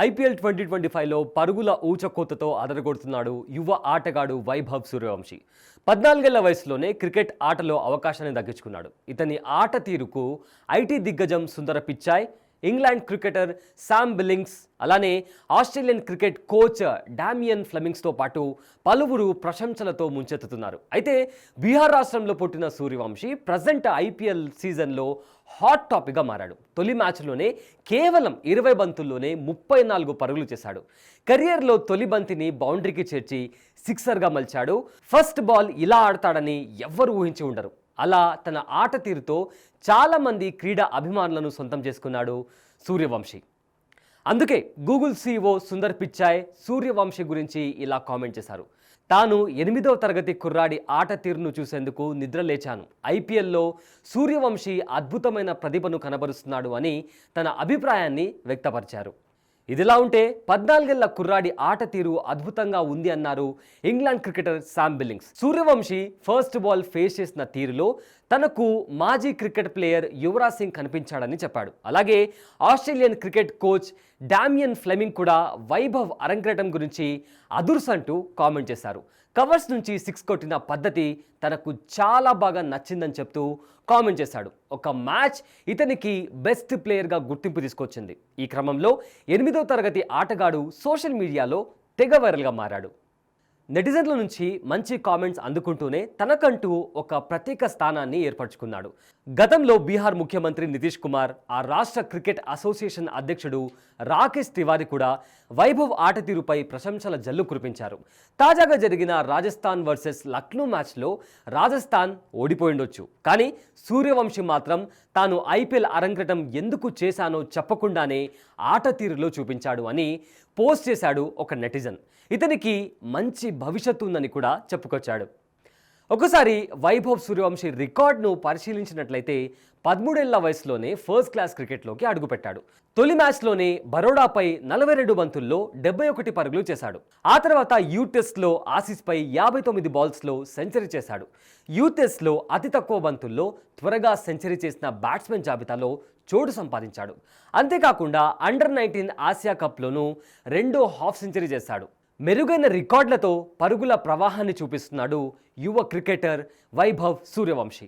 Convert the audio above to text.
IPL 2025లో పరుగుల ఊచకోతతో అదరగొడుతున్నాడు యువ ఆటగాడు వైభవ్ సూర్యవంశీ. 14 ఏళ్ల వయసులోనే క్రికెట్ ఆటలో అవకాశాన్ని దక్కించుకున్నాడు. ఇతని ఆట తీరుకు ఐటీ దిగ్గజం Sundar Pichai, England cricketer Sam Billings, అలానే ఆస్ట్రేలియన్ క్రికెట్ కోచ్ డామియన్ ఫ్లెమింగ్స్తో పాటు పలువురు ప్రశంసలతో ముంచెత్తుతున్నారు. అయితే బీహార్ రాష్ట్రంలో పుట్టిన సూర్యవంశీ ప్రజెంట్ ఐపీఎల్ సీజన్లో హాట్ టాపిక్గా మారాడు. తొలి మ్యాచ్లోనే కేవలం 20 బంతుల్లోనే 34 పరుగులు చేశాడు. కెరియర్లో తొలి బంతిని బౌండరీకి చేర్చి సిక్సర్గా మలిచాడు. ఫస్ట్ బాల్ ఇలా ఆడతాడని ఎవ్వరూ ఊహించి ఉండరు. అలా తన ఆట తీరుతో చాలామంది క్రీడా అభిమానులను సొంతం చేసుకున్నాడు సూర్యవంశీ. అందుకే గూగుల్ సీఈఓ సుందర్ పిచాయ్ సూర్యవంశీ గురించి ఇలా కామెంట్ చేశారు. తాను 8వ తరగతి కుర్రాడి ఆట తీరును చూసేందుకు నిద్రలేచాను. ఐపీఎల్లో సూర్యవంశీ అద్భుతమైన ప్రతిభను కనబరుస్తున్నాడు అని తన అభిప్రాయాన్ని వ్యక్తపరిచారు. ఇదిలా ఉంటే 14 ఏళ్ల కుర్రాడి ఆట తీరు అద్భుతంగా ఉంది అన్నారు England cricketer Sam Billings. Suryavanshi first ball face చేసిన తీరులో తనకు మాజీ క్రికెట్ ప్లేయర్ యువరాజ్ సింగ్ కనిపించాడని చెప్పాడు. అలాగే Australian cricket coach Damien Fleming కూడా వైభవ్ అరంగేటం గురించి అదుర్స్ అంటూ కామెంట్ చేశారు. కవర్స్ నుంచి 6 కొట్టిన పద్ధతి తనకు చాలా బాగా నచ్చిందని చెప్తూ కామెంట్ చేశాడు. ఒక మ్యాచ్ ఇతనికి బెస్ట్ ప్లేయర్గా గుర్తింపు తీసుకొచ్చింది. ఈ క్రమంలో 8వ తరగతి ఆటగాడు సోషల్ మీడియాలో తెగ వైరల్గా మారాడు. నెటిజన్ల నుంచి మంచి కామెంట్స్ అందుకుంటూనే తనకంటూ ఒక ప్రత్యేక స్థానాన్ని ఏర్పరచుకున్నాడు. గతంలో బీహార్ ముఖ్యమంత్రి నితీష్ కుమార్, ఆ రాష్ట్ర క్రికెట్ అసోసియేషన్ అధ్యక్షుడు రాకేష్ తివారీ కూడా వైభవ్ ఆట తీరుపై ప్రశంసల జల్లు కురిపించారు. తాజాగా జరిగిన రాజస్థాన్ వర్సెస్ లక్నో మ్యాచ్లో రాజస్థాన్ ఓడిపోయిండొచ్చు, కానీ సూర్యవంశీ మాత్రం తాను ఐపీఎల్ అరంగేటం ఎందుకు చేశానో చెప్పకుండానే ఆట తీరులో చూపించాడు అని పోస్ట్ చేశాడు ఒక నెటిజన్. ఇతనికి మంచి భవిష్యత్తు ఉందని కూడా చెప్పుకొచ్చాడు. ఒకసారి వైభవ్ సూర్యవంశీ రికార్డును పరిశీలించినట్లయితే 13 ఏళ్ల వయసులోనే ఫస్ట్ క్లాస్ క్రికెట్లోకి అడుగుపెట్టాడు. తొలి మ్యాచ్లోనే బరోడాపై 42 బంతుల్లో 71 పరుగులు చేశాడు. ఆ తర్వాత యూత్ టెస్ట్లో ఆసీస్పై 59 బాల్స్లో సెంచరీ చేశాడు. యూత్ టెస్ట్లో అతి తక్కువ బంతుల్లో త్వరగా సెంచరీ చేసిన బ్యాట్స్మెన్ జాబితాలో చోటు సంపాదించాడు. అంతేకాకుండా అండర్-19 ఆసియా కప్లోనూ 2 హాఫ్ సెంచరీ చేశాడు. మెరుగైన రికార్డులతో పరుగుల ప్రవాహాన్ని చూపిస్తున్నాడు యువ క్రికెటర్ వైభవ్ సూర్యవంశీ.